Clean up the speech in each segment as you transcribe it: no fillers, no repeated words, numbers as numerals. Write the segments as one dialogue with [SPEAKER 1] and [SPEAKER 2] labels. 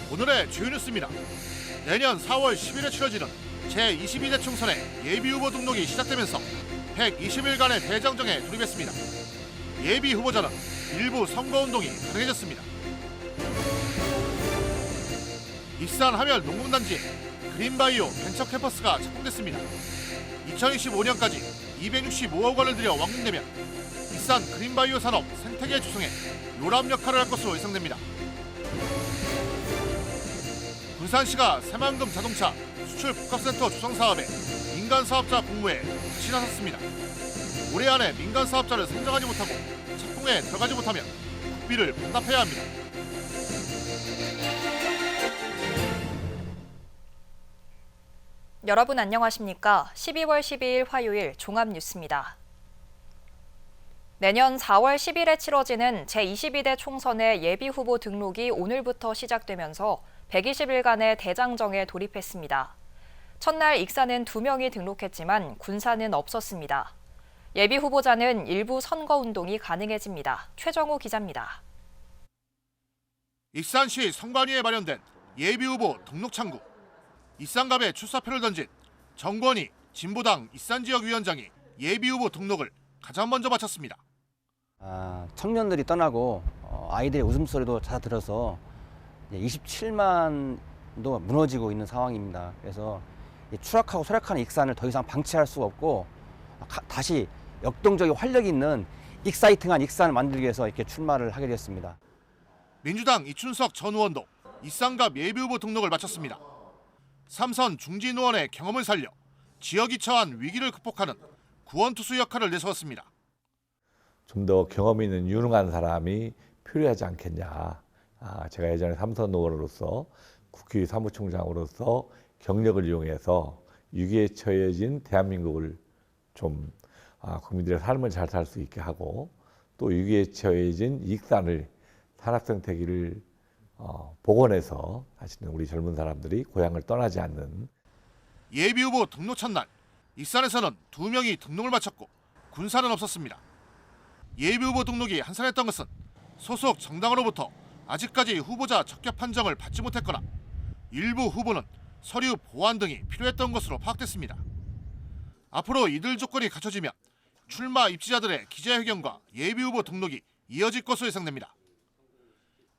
[SPEAKER 1] 오늘의 주요 뉴스입니다. 내년 4월 10일에 치러지는 제22대 총선의 예비후보 등록이 시작되면서 120일간의 대장정에 돌입했습니다. 예비후보자는 일부 선거운동이 가능해졌습니다. 익산 하멸 농공단지에 그린바이오 벤처캠퍼스가 착공됐습니다. 2025년까지 265억 원을 들여 완공되면 익산 그린바이오 산업 생태계 조성에 요람 역할을 할 것으로 예상됩니다. 군산시가 새만금 자동차 수출 복합센터 조성 사업에 민간 사업자 공모에 다시 나섰습니다. 올해 안에 민간 사업자를 선정하지 못하고 착공에 들어가지 못하면 국비를 반납해야 합니다.
[SPEAKER 2] 여러분 안녕하십니까? 12월 12일 화요일 종합뉴스입니다. 내년 4월 10일에 치러지는 제22대 총선의 예비후보 등록이 오늘부터 시작되면서 120일간의 대장정에 돌입했습니다. 첫날 익산은 2명이 등록했지만 군산은 없었습니다. 예비후보자는 일부 선거운동이 가능해집니다. 최정우 기자입니다.
[SPEAKER 1] 익산시 선관위에 마련된 예비후보 등록창구. 익산갑에 출사표를 던진 정권희 진보당 익산지역위원장이 예비후보 등록을 가장 먼저 마쳤습니다.
[SPEAKER 3] 청년들이 떠나고 아이들의 웃음소리도 다 들어서 27만도 무너지고 있는 상황입니다. 그래서 추락하고 쇠락하는 익산을 더 이상 방치할 수가 없고 다시 역동적인 활력 있는 익사이팅한 익산을 만들기 위해서 이렇게 출마를 하게 됐습니다.
[SPEAKER 1] 민주당 이춘석 전 의원도 익산갑 예비후보 등록을 마쳤습니다. 삼선 중진 의원의 경험을 살려 지역이 처한 위기를 극복하는 구원투수 역할을 내세웠습니다.
[SPEAKER 4] 좀 더 경험 있는 유능한 사람이 필요하지 않겠냐. 제가 예전에 삼선 의원으로서 국회 사무총장으로서 경력을 이용해서 위기에 처해진 대한민국을 좀 국민들의 삶을 잘 살 수 있게 하고 또 위기에 처해진 익산을 산업생태계를 복원해서 다시는 우리 젊은 사람들이 고향을 떠나지 않는.
[SPEAKER 1] 예비후보 등록 첫날 익산에서는 2명이 등록을 마쳤고 군산은 없었습니다. 예비후보 등록이 한산했던 것은 소속 정당으로부터 아직까지 후보자 적격 판정을 받지 못했거나 일부 후보는 서류 보완 등이 필요했던 것으로 파악됐습니다. 앞으로 이들 조건이 갖춰지면 출마 입지자들의 기자회견과 예비후보 등록이 이어질 것으로 예상됩니다.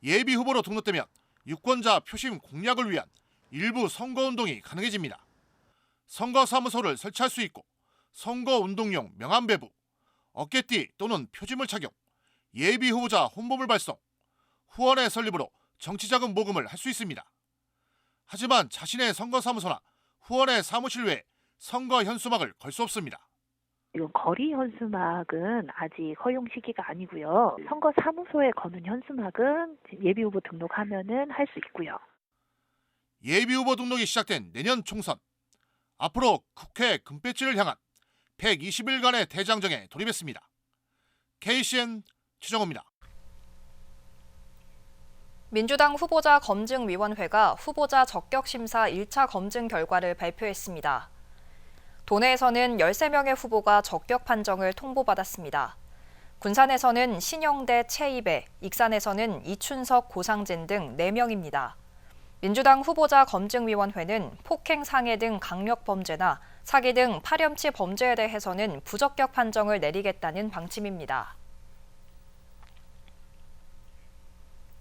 [SPEAKER 1] 예비후보로 등록되면 유권자 표심 공략을 위한 일부 선거운동이 가능해집니다. 선거사무소를 설치할 수 있고 선거운동용 명함 배부, 어깨띠 또는 표지물 착용, 예비후보자 홍보물 발송, 후원의 설립으로 정치자금 모금을 할 수 있습니다. 하지만 자신의 선거사무소나 후원의 사무실 외에 선거 현수막을 걸 수 없습니다.
[SPEAKER 5] 이건 거리 현수막은 아직 허용 시기가 아니고요. 선거 사무소에 거는 현수막은 예비후보 등록하면은 할 수 있고요.
[SPEAKER 1] 예비후보 등록이 시작된 내년 총선. 앞으로 국회 금배지를 향한 120일간의 대장정에 돌입했습니다. KCN 최정호입니다.
[SPEAKER 2] 민주당 후보자 검증위원회가 후보자 적격심사 1차 검증 결과를 발표했습니다. 도내에서는 13명의 후보가 적격 판정을 통보받았습니다. 군산에서는 신영대 최이배, 익산에서는 이춘석, 고상진 등 4명입니다. 민주당 후보자 검증위원회는 폭행, 상해 등 강력범죄나 사기 등 파렴치 범죄에 대해서는 부적격 판정을 내리겠다는 방침입니다.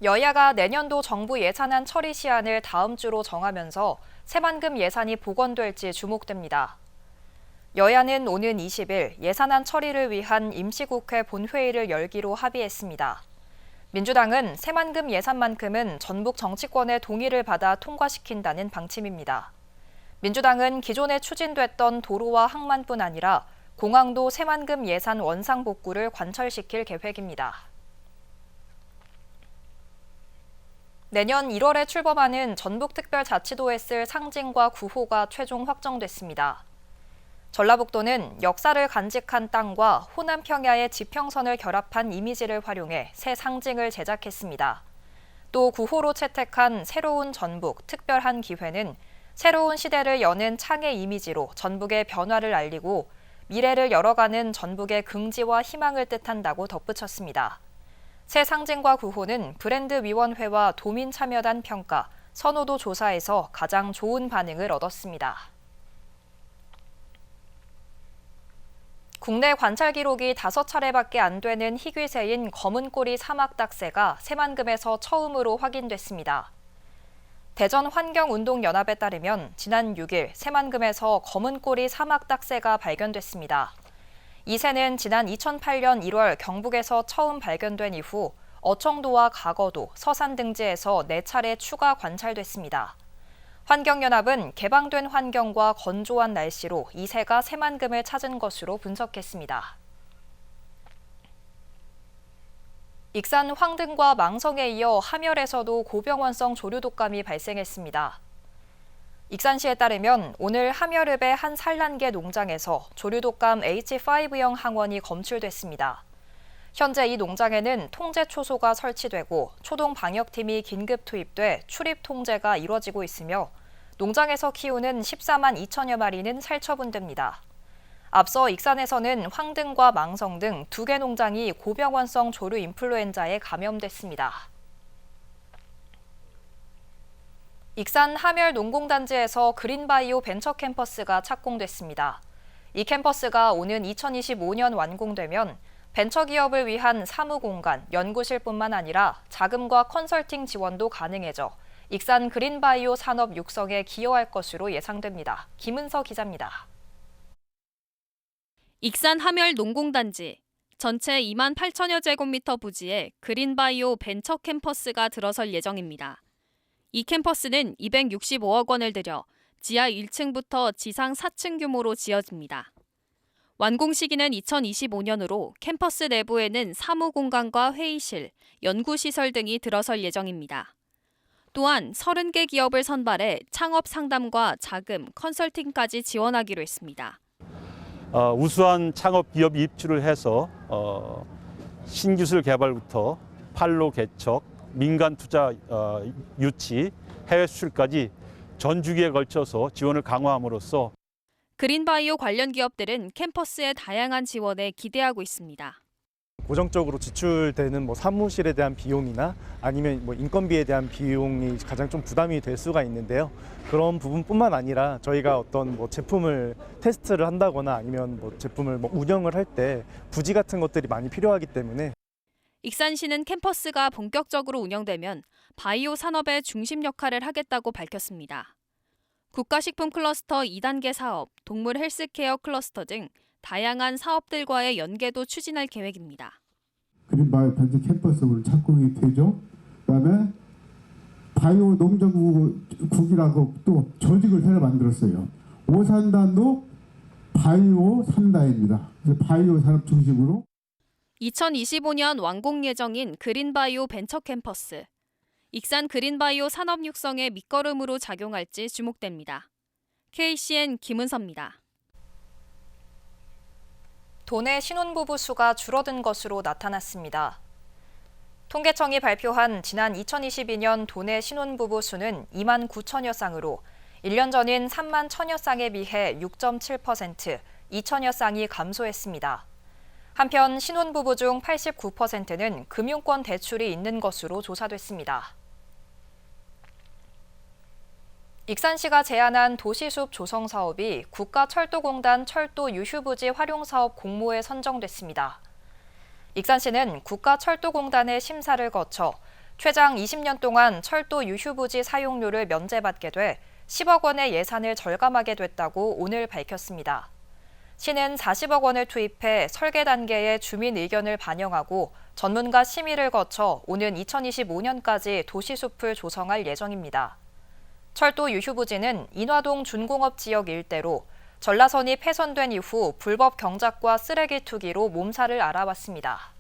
[SPEAKER 2] 여야가 내년도 정부 예산안 처리 시한을 다음 주로 정하면서 새만금 예산이 복원될지 주목됩니다. 여야는 오는 20일 예산안 처리를 위한 임시국회 본회의를 열기로 합의했습니다. 민주당은 새만금 예산만큼은 전북 정치권의 동의를 받아 통과시킨다는 방침입니다. 민주당은 기존에 추진됐던 도로와 항만뿐 아니라 공항도 새만금 예산 원상 복구를 관철시킬 계획입니다. 내년 1월에 출범하는 전북특별자치도에 쓸 상징과 구호가 최종 확정됐습니다. 전라북도는 역사를 간직한 땅과 호남 평야의 지평선을 결합한 이미지를 활용해 새 상징을 제작했습니다. 또 구호로 채택한 새로운 전북 특별한 기회는 새로운 시대를 여는 창의 이미지로 전북의 변화를 알리고 미래를 열어가는 전북의 긍지와 희망을 뜻한다고 덧붙였습니다. 새 상징과 구호는 브랜드 위원회와 도민 참여단 평가, 선호도 조사에서 가장 좋은 반응을 얻었습니다. 국내 관찰 기록이 5차례밖에 안 되는 희귀새인 검은꼬리 사막딱새가 새만금에서 처음으로 확인됐습니다. 대전 환경운동연합에 따르면 지난 6일 새만금에서 검은꼬리 사막딱새가 발견됐습니다. 이 새는 지난 2008년 1월 경북에서 처음 발견된 이후 어청도와 가거도, 서산 등지에서 4차례 추가 관찰됐습니다. 환경연합은 개방된 환경과 건조한 날씨로 이 새가 새만금을 찾은 것으로 분석했습니다. 익산 황등과 망성에 이어 함열에서도 고병원성 조류독감이 발생했습니다. 익산시에 따르면 오늘 함열읍의 한 산란계 농장에서 조류독감 H5형 항원이 검출됐습니다. 현재 이 농장에는 통제 초소가 설치되고 초동 방역팀이 긴급 투입돼 출입 통제가 이뤄지고 있으며 농장에서 키우는 14만 2천여 마리는 살처분됩니다. 앞서 익산에서는 황등과 망성 등 2개 농장이 고병원성 조류 인플루엔자에 감염됐습니다. 익산 함열 농공단지에서 그린바이오 벤처 캠퍼스가 착공됐습니다. 이 캠퍼스가 오는 2025년 완공되면 벤처기업을 위한 사무공간, 연구실뿐만 아니라 자금과 컨설팅 지원도 가능해져 익산 그린바이오 산업 육성에 기여할 것으로 예상됩니다. 김은서 기자입니다.
[SPEAKER 6] 익산 함열 농공단지, 전체 2만 8천여 제곱미터 부지에 그린바이오 벤처 캠퍼스가 들어설 예정입니다. 이 캠퍼스는 265억 원을 들여 지하 1층부터 지상 4층 규모로 지어집니다. 완공 시기는 2025년으로 캠퍼스 내부에는 사무공간과 회의실, 연구시설 등이 들어설 예정입니다. 또한 30개 기업을 선발해 창업 상담과 자금, 컨설팅까지 지원하기로 했습니다.
[SPEAKER 7] 우수한 창업 기업 입주를 해서 신기술 개발부터 판로 개척, 민간 투자 유치, 해외 수출까지 전 주기에 걸쳐서 지원을 강화함으로써
[SPEAKER 6] 그린바이오 관련 기업들은 캠퍼스의 다양한 지원에 기대하고 있습니다.
[SPEAKER 8] 고정적으로 지출되는 사무실에 대한 비용이나 아니면 인건비에 대한 비용이 가장 좀 부담이 될 수가 있는데요. 그런 부분뿐만 아니라 저희가 어떤 제품을 테스트를 한다거나 아니면 제품을 운영을 할 때 부지 같은 것들이 많이 필요하기 때문에
[SPEAKER 6] 익산시는 캠퍼스가 본격적으로 운영되면 바이오 산업의 중심 역할을 하겠다고 밝혔습니다. 국가식품 클러스터 2단계 사업, 동물 헬스케어 클러스터 등 다양한 사업들과의 연계도 추진할 계획입니다.
[SPEAKER 9] 그린바이오 벤처 캠퍼스 오늘 착공이 되죠. 그다음에 바이오 농정국이라고 또 조직을 새로 만들었어요. 오산단도 바이오 3단입니다. 그래서 바이오 산업 중심으로
[SPEAKER 6] 2025년 완공 예정인 그린바이오 벤처 캠퍼스. 익산 그린바이오 산업 육성의 밑거름으로 작용할지 주목됩니다. KCN 김은서입니다.
[SPEAKER 2] 도내 신혼부부 수가 줄어든 것으로 나타났습니다. 통계청이 발표한 지난 2022년 도내 신혼부부 수는 2만 9천여 쌍으로 1년 전인 3만 1천여 쌍에 비해 6.7%, 2천여 쌍이 감소했습니다. 한편 신혼부부 중 89%는 금융권 대출이 있는 것으로 조사됐습니다. 익산시가 제안한 도시숲 조성 사업이 국가철도공단 철도 유휴부지 활용사업 공모에 선정됐습니다. 익산시는 국가철도공단의 심사를 거쳐 최장 20년 동안 철도 유휴부지 사용료를 면제받게 돼 10억 원의 예산을 절감하게 됐다고 오늘 밝혔습니다. 시는 40억 원을 투입해 설계 단계의 주민 의견을 반영하고 전문가 심의를 거쳐 오는 2025년까지 도시숲을 조성할 예정입니다. 철도 유휴부지는 인화동 준공업 지역 일대로 전라선이 폐선된 이후 불법 경작과 쓰레기 투기로 몸살을 앓아왔습니다.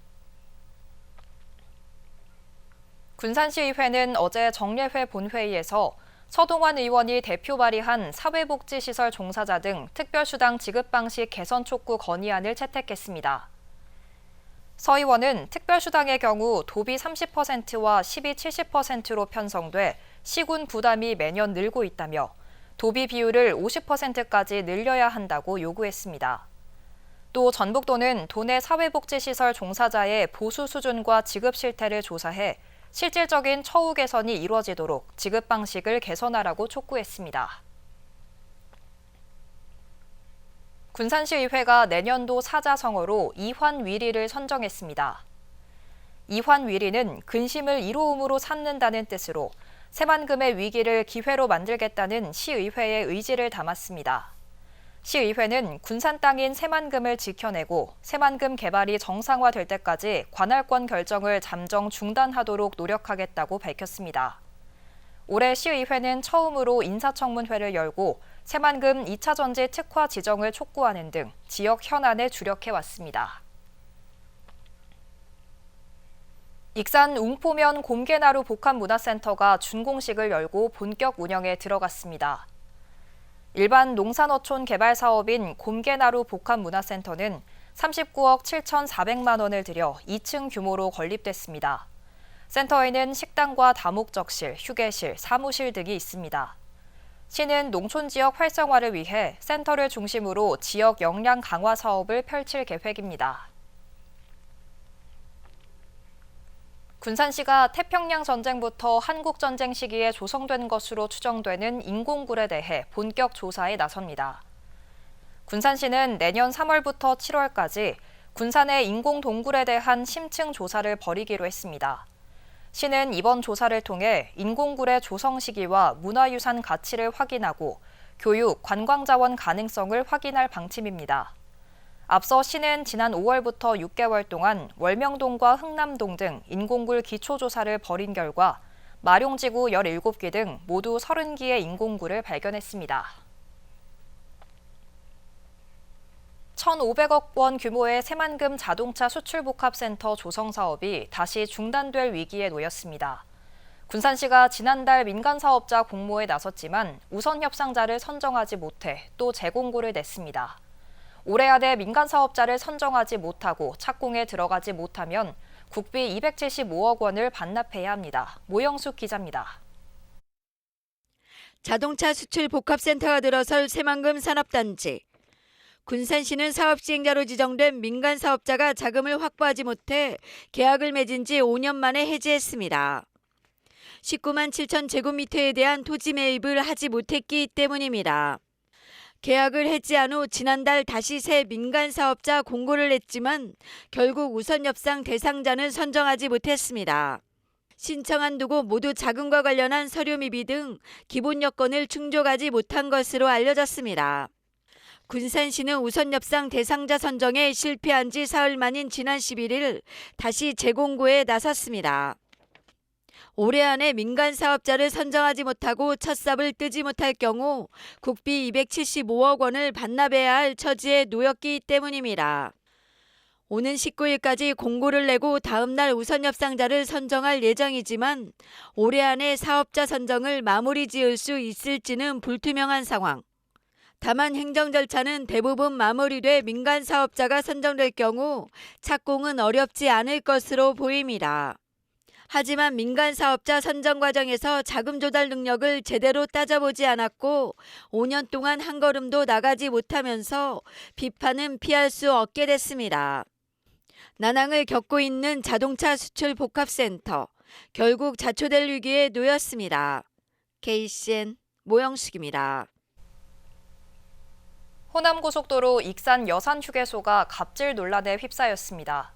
[SPEAKER 2] 군산시의회는 어제 정례회 본회의에서 서동환 의원이 대표 발의한 사회복지시설 종사자 등 특별수당 지급 방식 개선 촉구 건의안을 채택했습니다. 서 의원은 특별수당의 경우 도비 30%와 시비 70%로 편성돼 시군 부담이 매년 늘고 있다며 도비 비율을 50%까지 늘려야 한다고 요구했습니다. 또 전북도는 도내 사회복지시설 종사자의 보수 수준과 지급 실태를 조사해 실질적인 처우 개선이 이루어지도록 지급 방식을 개선하라고 촉구했습니다. 군산시의회가 내년도 사자성어로 이환위리를 선정했습니다. 이환위리는 근심을 이로움으로 삼는다는 뜻으로 새만금의 위기를 기회로 만들겠다는 시의회의 의지를 담았습니다. 시의회는 군산 땅인 새만금을 지켜내고 새만금 개발이 정상화될 때까지 관할권 결정을 잠정 중단하도록 노력하겠다고 밝혔습니다. 올해 시의회는 처음으로 인사청문회를 열고 새만금 2차 전지 특화 지정을 촉구하는 등 지역 현안에 주력해왔습니다. 익산 웅포면 곰개나루 복합문화센터가 준공식을 열고 본격 운영에 들어갔습니다. 일반 농산어촌 개발 사업인 곰개나루 복합문화센터는 39억 7,400만 원을 들여 2층 규모로 건립됐습니다. 센터에는 식당과 다목적실, 휴게실, 사무실 등이 있습니다. 시는 농촌 지역 활성화를 위해 센터를 중심으로 지역 역량 강화 사업을 펼칠 계획입니다. 군산시가 태평양 전쟁부터 한국 전쟁 시기에 조성된 것으로 추정되는 인공굴에 대해 본격 조사에 나섭니다. 군산시는 내년 3월부터 7월까지 군산의 인공 동굴에 대한 심층 조사를 벌이기로 했습니다. 시는 이번 조사를 통해 인공굴의 조성 시기와 문화유산 가치를 확인하고 교육, 관광자원 가능성을 확인할 방침입니다. 앞서 시는 지난 5월부터 6개월 동안 월명동과 흥남동 등 인공굴 기초조사를 벌인 결과 마룡지구 17기 등 모두 30기의 인공굴을 발견했습니다. 1,500억 원 규모의 새만금 자동차 수출복합센터 조성 사업이 다시 중단될 위기에 놓였습니다. 군산시가 지난달 민간사업자 공모에 나섰지만 우선 협상자를 선정하지 못해 또 재공고를 냈습니다. 올해 안에 민간사업자를 선정하지 못하고 착공에 들어가지 못하면 국비 275억 원을 반납해야 합니다. 모영숙 기자입니다.
[SPEAKER 10] 자동차 수출 복합센터가 들어설 새만금 산업단지. 군산시는 사업 시행자로 지정된 민간 사업자가 자금을 확보하지 못해 계약을 맺은 지 5년 만에 해지했습니다. 19만 7천 제곱미터에 대한 토지 매입을 하지 못했기 때문입니다. 계약을 해지한 후 지난달 다시 새 민간 사업자 공고를 냈지만 결국 우선 협상 대상자는 선정하지 못했습니다. 신청한 두고 모두 자금과 관련한 서류 미비 등 기본 여건을 충족하지 못한 것으로 알려졌습니다. 군산시는 우선 협상 대상자 선정에 실패한 지 사흘 만인 지난 11일 다시 재공고에 나섰습니다. 올해 안에 민간 사업자를 선정하지 못하고 첫 삽을 뜨지 못할 경우 국비 275억 원을 반납해야 할 처지에 놓였기 때문입니다. 오는 19일까지 공고를 내고 다음 날 우선 협상자를 선정할 예정이지만 올해 안에 사업자 선정을 마무리 지을 수 있을지는 불투명한 상황. 다만 행정 절차는 대부분 마무리돼 민간 사업자가 선정될 경우 착공은 어렵지 않을 것으로 보입니다. 하지만 민간 사업자 선정 과정에서 자금 조달 능력을 제대로 따져보지 않았고 5년 동안 한 걸음도 나가지 못하면서 비판은 피할 수 없게 됐습니다. 난항을 겪고 있는 자동차 수출 복합센터. 결국 자초될 위기에 놓였습니다. KCN 모영숙입니다.
[SPEAKER 2] 호남고속도로 익산 여산휴게소가 갑질 논란에 휩싸였습니다.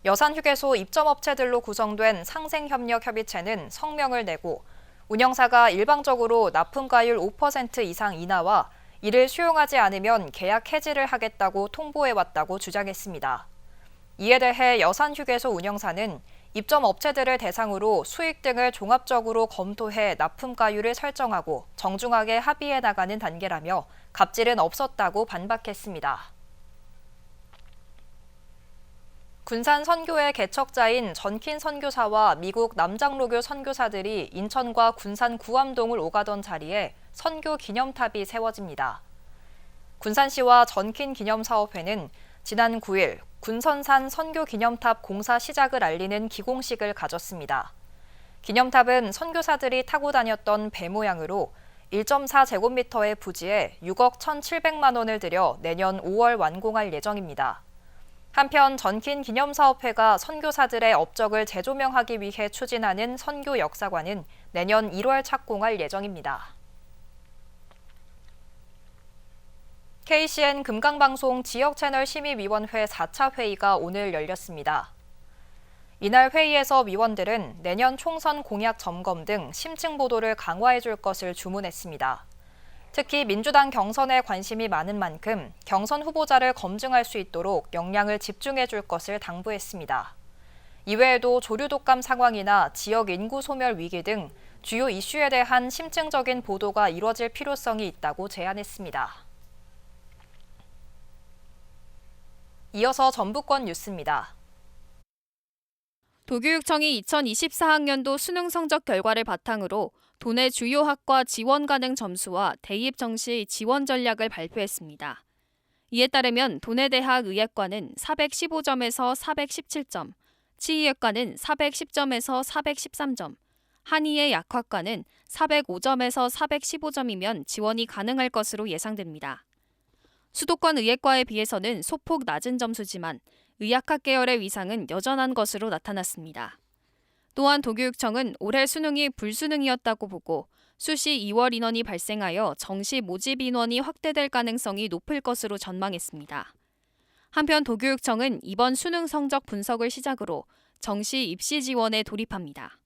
[SPEAKER 2] 여산휴게소 입점업체들로 구성된 상생협력협의체는 성명을 내고 운영사가 일방적으로 납품가율 5% 이상 인하와 이를 수용하지 않으면 계약 해지를 하겠다고 통보해왔다고 주장했습니다. 이에 대해 여산휴게소 운영사는 입점업체들을 대상으로 수익 등을 종합적으로 검토해 납품가율을 설정하고 정중하게 합의해 나가는 단계라며 갑질은 없었다고 반박했습니다. 군산 선교의 개척자인 전킨 선교사와 미국 남장로교 선교사들이 인천과 군산 구암동을 오가던 자리에 선교 기념탑이 세워집니다. 군산시와 전킨 기념사업회는 지난 9일 군선산 선교 기념탑 공사 시작을 알리는 기공식을 가졌습니다. 기념탑은 선교사들이 타고 다녔던 배 모양으로 1.4제곱미터의 부지에 6억 1,700만 원을 들여 내년 5월 완공할 예정입니다. 한편 전킨 기념사업회가 선교사들의 업적을 재조명하기 위해 추진하는 선교 역사관은 내년 1월 착공할 예정입니다. KCN 금강방송 지역채널 심의위원회 4차 회의가 오늘 열렸습니다. 이날 회의에서 위원들은 내년 총선 공약 점검 등 심층 보도를 강화해 줄 것을 주문했습니다. 특히 민주당 경선에 관심이 많은 만큼 경선 후보자를 검증할 수 있도록 역량을 집중해 줄 것을 당부했습니다. 이외에도 조류 독감 상황이나 지역 인구 소멸 위기 등 주요 이슈에 대한 심층적인 보도가 이뤄질 필요성이 있다고 제안했습니다. 이어서 전북권 뉴스입니다.
[SPEAKER 6] 도교육청이 2024학년도 수능 성적 결과를 바탕으로 도내 주요 학과 지원 가능 점수와 대입 정시 지원 전략을 발표했습니다. 이에 따르면 도내 대학 의예과는 415점에서 417점, 치의예과는 410점에서 413점, 한의예 약학과는 405점에서 415점이면 지원이 가능할 것으로 예상됩니다. 수도권 의예과에 비해서는 소폭 낮은 점수지만 의학학 계열의 위상은 여전한 것으로 나타났습니다. 또한 도교육청은 올해 수능이 불수능이었다고 보고 수시 2월 인원이 발생하여 정시 모집 인원이 확대될 가능성이 높을 것으로 전망했습니다. 한편 도교육청은 이번 수능 성적 분석을 시작으로 정시 입시 지원에 돌입합니다.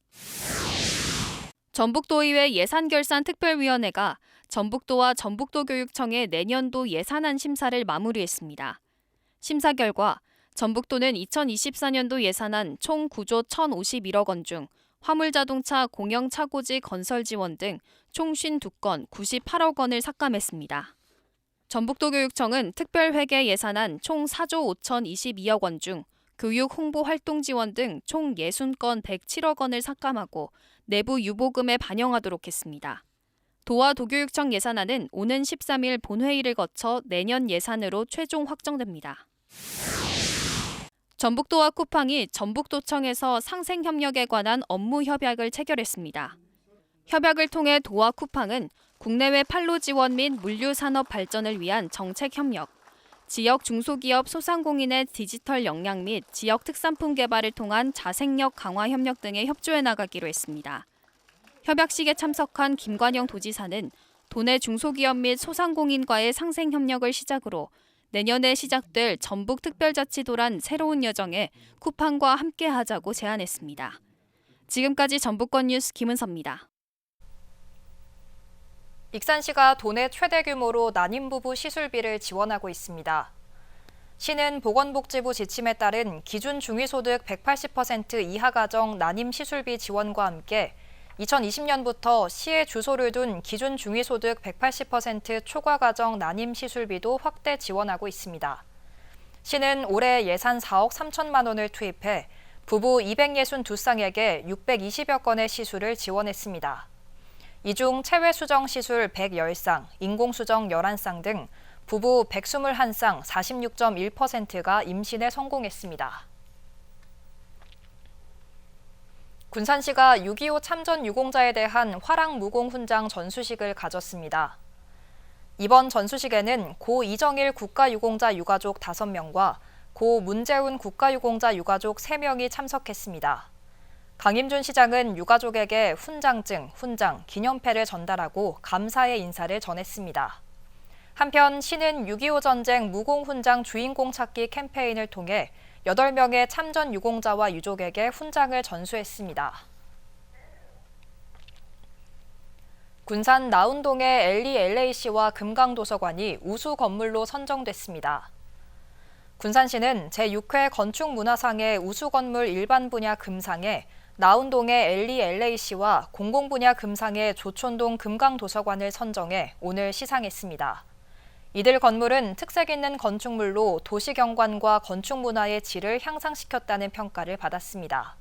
[SPEAKER 6] 전북도의회 예산결산특별위원회가 전북도와 전북도교육청의 내년도 예산안 심사를 마무리했습니다. 심사 결과 전북도는 2024년도 예산안 총 9조 1,051억 원 중 화물자동차 공영차고지 건설 지원 등 총 52건 98억 원을 삭감했습니다. 전북도교육청은 특별회계 예산안 총 4조 5,022억 원 중 교육 홍보 활동 지원 등 총 60건 107억 원을 삭감하고 내부 유보금에 반영하도록 했습니다. 도와 도교육청 예산안은 오는 13일 본회의를 거쳐 내년 예산으로 최종 확정됩니다. 전북도와 쿠팡이 전북도청에서 상생협력에 관한 업무 협약을 체결했습니다. 협약을 통해 도와 쿠팡은 국내외 판로 지원 및 물류산업 발전을 위한 정책 협력, 지역 중소기업 소상공인의 디지털 역량 및 지역 특산품 개발을 통한 자생력 강화 협력 등에 협조해 나가기로 했습니다. 협약식에 참석한 김관영 도지사는 도내 중소기업 및 소상공인과의 상생협력을 시작으로 내년에 시작될 전북특별자치도란 새로운 여정에 쿠팡과 함께하자고 제안했습니다. 지금까지 전북권 뉴스 김은서입니다.
[SPEAKER 2] 익산시가 도내 최대 규모로 난임 부부 시술비를 지원하고 있습니다. 시는 보건복지부 지침에 따른 기준 중위소득 180% 이하 가정 난임 시술비 지원과 함께 2020년부터 시에 주소를 둔 기준 중위소득 180% 초과 가정 난임 시술비도 확대 지원하고 있습니다. 시는 올해 예산 4억 3천만 원을 투입해 부부 262쌍에게 620여 건의 시술을 지원했습니다. 이 중 체외수정 시술 110쌍, 인공수정 11쌍 등 부부 121쌍 46.1%가 임신에 성공했습니다. 군산시가 6.25 참전 유공자에 대한 화랑 무공 훈장 전수식을 가졌습니다. 이번 전수식에는 고 이정일 국가유공자 유가족 5명과 고 문재훈 국가유공자 유가족 3명이 참석했습니다. 강임준 시장은 유가족에게 훈장증, 훈장, 기념패를 전달하고 감사의 인사를 전했습니다. 한편 시는 6.25 전쟁 무공훈장 주인공 찾기 캠페인을 통해 8명의 참전 유공자와 유족에게 훈장을 전수했습니다. 군산 나운동의 LELAC와 금강도서관이 우수 건물로 선정됐습니다. 군산시는 제6회 건축문화상의 우수 건물 일반 분야 금상에 나운동의 LELAC와 공공분야 금상의 조촌동 금강도서관을 선정해 오늘 시상했습니다. 이들 건물은 특색 있는 건축물로 도시경관과 건축문화의 질을 향상시켰다는 평가를 받았습니다.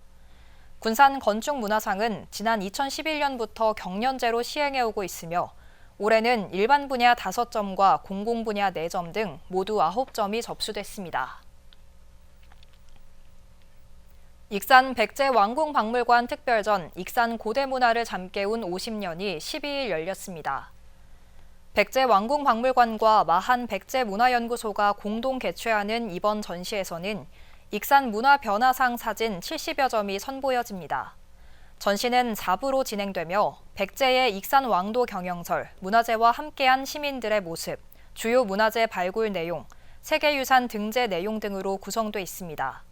[SPEAKER 2] 군산 건축문화상은 지난 2011년부터 경년제로 시행해오고 있으며 올해는 일반 분야 5점과 공공 분야 4점 등 모두 9점이 접수됐습니다. 익산 백제왕궁박물관 특별전 익산 고대문화를 잠깨운 50년이 12일 열렸습니다. 백제왕궁박물관과 마한백제문화연구소가 공동 개최하는 이번 전시에서는 익산 문화변화상 사진 70여 점이 선보여집니다. 전시는 4부로 진행되며 백제의 익산 왕도 경영설, 문화재와 함께한 시민들의 모습, 주요 문화재 발굴 내용, 세계유산 등재 내용 등으로 구성돼 있습니다.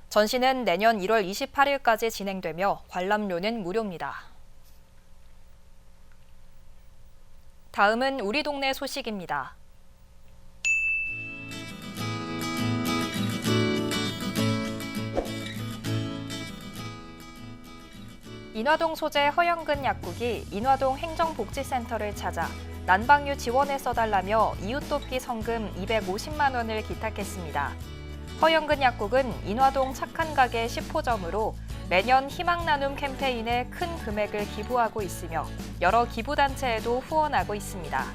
[SPEAKER 2] 전시는 내년 1월 28일까지 진행되며 관람료는 무료입니다. 다음은 우리 동네 소식입니다. 인화동 소재 허영근 약국이 인화동 행정복지센터를 찾아 난방유 지원에 써달라며 이웃 돕기 성금 250만 원을 기탁했습니다. 허영근 약국은 인화동 착한 가게 10호점으로 매년 희망 나눔 캠페인에 큰 금액을 기부하고 있으며 여러 기부단체에도 후원하고 있습니다.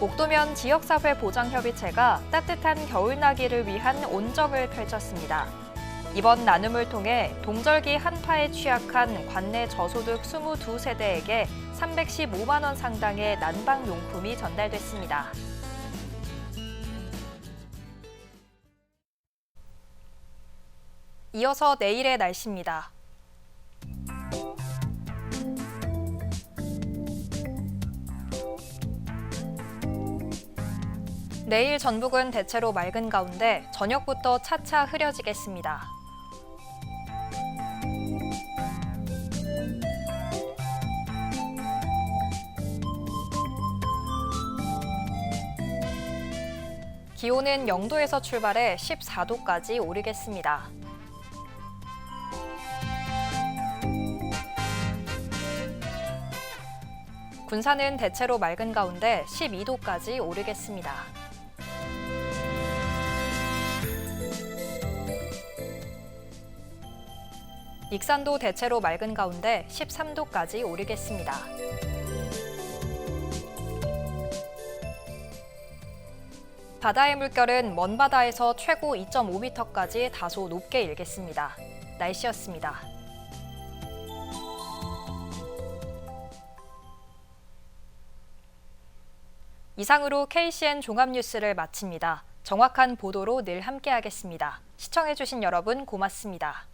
[SPEAKER 2] 옥도면 지역사회보장협의체가 따뜻한 겨울나기를 위한 온정을 펼쳤습니다. 이번 나눔을 통해 동절기 한파에 취약한 관내 저소득 22세대에게 315만 원 상당의 난방용품이 전달됐습니다. 이어서 내일의 날씨입니다. 내일 전북은 대체로 맑은 가운데 저녁부터 차차 흐려지겠습니다. 기온은 0도에서 출발해 14도까지 오르겠습니다. 군산은 대체로 맑은 가운데 12도까지 오르겠습니다. 익산도 대체로 맑은 가운데 13도까지 오르겠습니다. 바다의 물결은 먼 바다에서 최고 2.5m까지 다소 높게 일겠습니다. 날씨였습니다. 이상으로 KCN 종합뉴스를 마칩니다. 정확한 보도로 늘 함께하겠습니다. 시청해주신 여러분 고맙습니다.